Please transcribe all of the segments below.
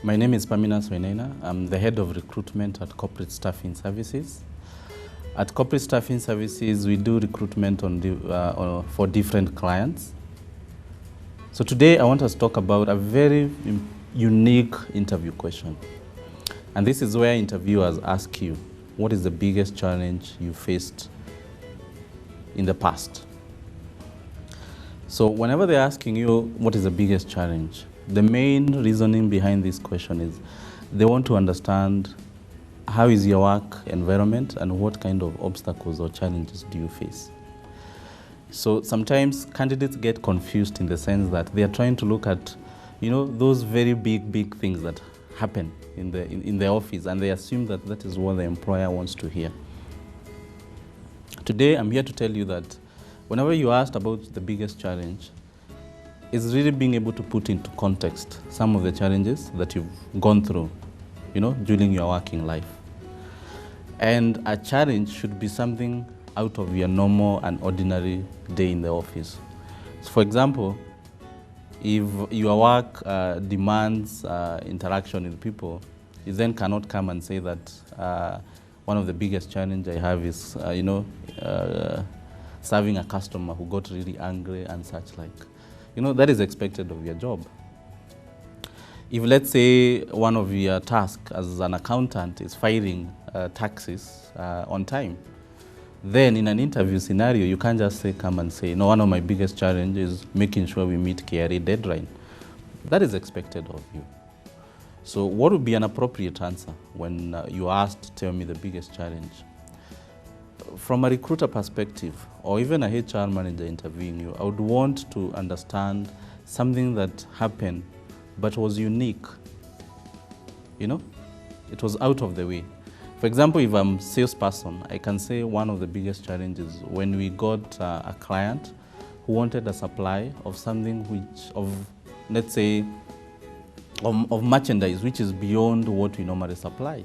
My name is Pamina Swenena. I'm the head of recruitment at Corporate Staffing Services. At Corporate Staffing Services, we do recruitment for different clients. So today, I want us to talk about a very unique interview question. And this is where interviewers ask you, what is the biggest challenge you faced in the past? So whenever they're asking you, what is the biggest challenge? The main reasoning behind this question is they want to understand how is your work environment and what kind of obstacles or challenges do you face. So sometimes candidates get confused in the sense that they are trying to look at, those very big things that happen in the office, and they assume that that is what the employer wants to hear. Today, I'm here to tell you that whenever you asked about the biggest challenge, it's really being able to put into context some of the challenges that you've gone through, during your working life. And a challenge should be something out of your normal and ordinary day in the office. So for example, if your work demands interaction with people, you then cannot come and say that one of the biggest challenges I have is, serving a customer who got really angry and such like. That is expected of your job. If, let's say, one of your tasks as an accountant is filing taxes on time, then in an interview scenario, you can't just come and say, no, one of my biggest challenges is making sure we meet KRA deadline. That is expected of you. So what would be an appropriate answer when you asked to tell me the biggest challenge? From a recruiter perspective, or even a HR manager interviewing you, I would want to understand something that happened but was unique. It was out of the way. For example, if I'm a salesperson, I can say one of the biggest challenges when we got a client who wanted a supply of something let's say, of merchandise which is beyond what we normally supply.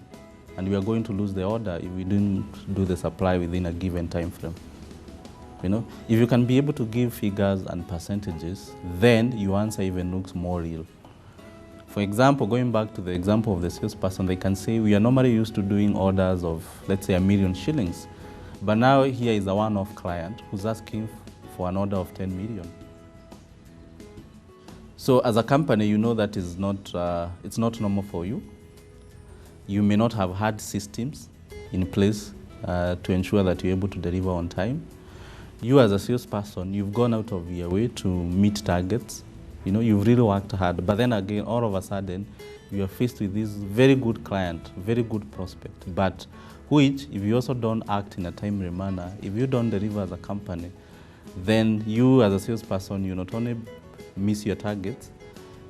And we are going to lose the order if we didn't do the supply within a given time frame. If you can be able to give figures and percentages, then your answer even looks more real. For example, going back to the example of the salesperson, they can say we are normally used to doing orders of, let's say, 1 million shillings. But now here is a one-off client who's asking for an order of 10 million. So as a company, that is it's not normal for you. You may not have had systems in place to ensure that you're able to deliver on time. You as a salesperson, you've gone out of your way to meet targets. You've really worked hard. But then again, all of a sudden, you are faced with this very good client, very good prospect, but which, if you also don't act in a timely manner, if you don't deliver as a company, then you as a salesperson, you not only miss your targets,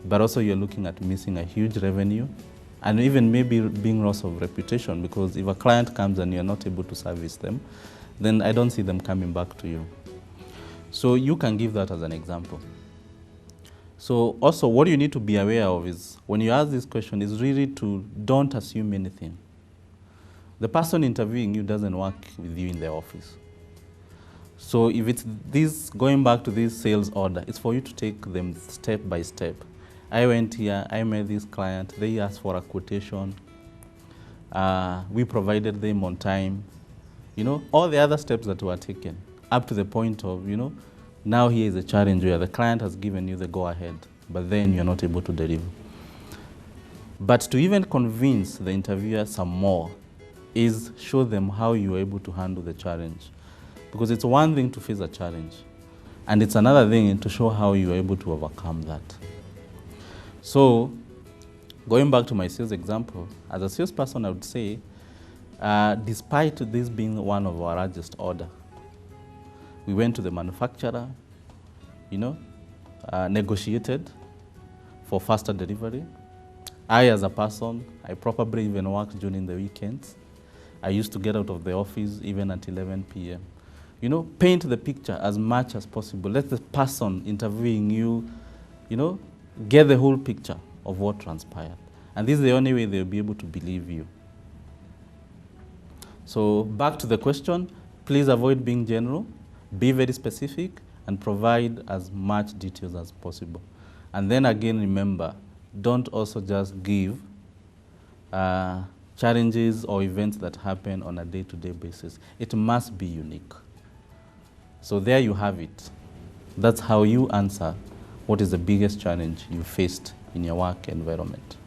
but also you're looking at missing a huge revenue, and even maybe being loss of reputation, because if a client comes and you're not able to service them, then I don't see them coming back to you. So you can give that as an example. So also what you need to be aware of is when you ask this question is really to don't assume anything. The person interviewing you doesn't work with you in the office. So if it's this, going back to this sales order, it's for you to take them step by step. I went here, I met this client, they asked for a quotation, we provided them on time, all the other steps that were taken, up to the point of, now here is a challenge where the client has given you the go-ahead, but then you're not able to deliver. But to even convince the interviewer some more is show them how you're able to handle the challenge. Because it's one thing to face a challenge, and it's another thing to show how you're able to overcome that. So, going back to my sales example, as a salesperson, I would say, despite this being one of our largest order, we went to the manufacturer, negotiated for faster delivery. I, as a person, I probably even worked during the weekends. I used to get out of the office even at 11 p.m. Paint the picture as much as possible. Let the person interviewing you, get the whole picture of what transpired. And this is the only way they'll be able to believe you. So back to the question, please avoid being general, be very specific, and provide as much details as possible. And then again, remember, don't also just give challenges or events that happen on a day-to-day basis. It must be unique. So there you have it. That's how you answer what is the biggest challenge you faced in your work environment.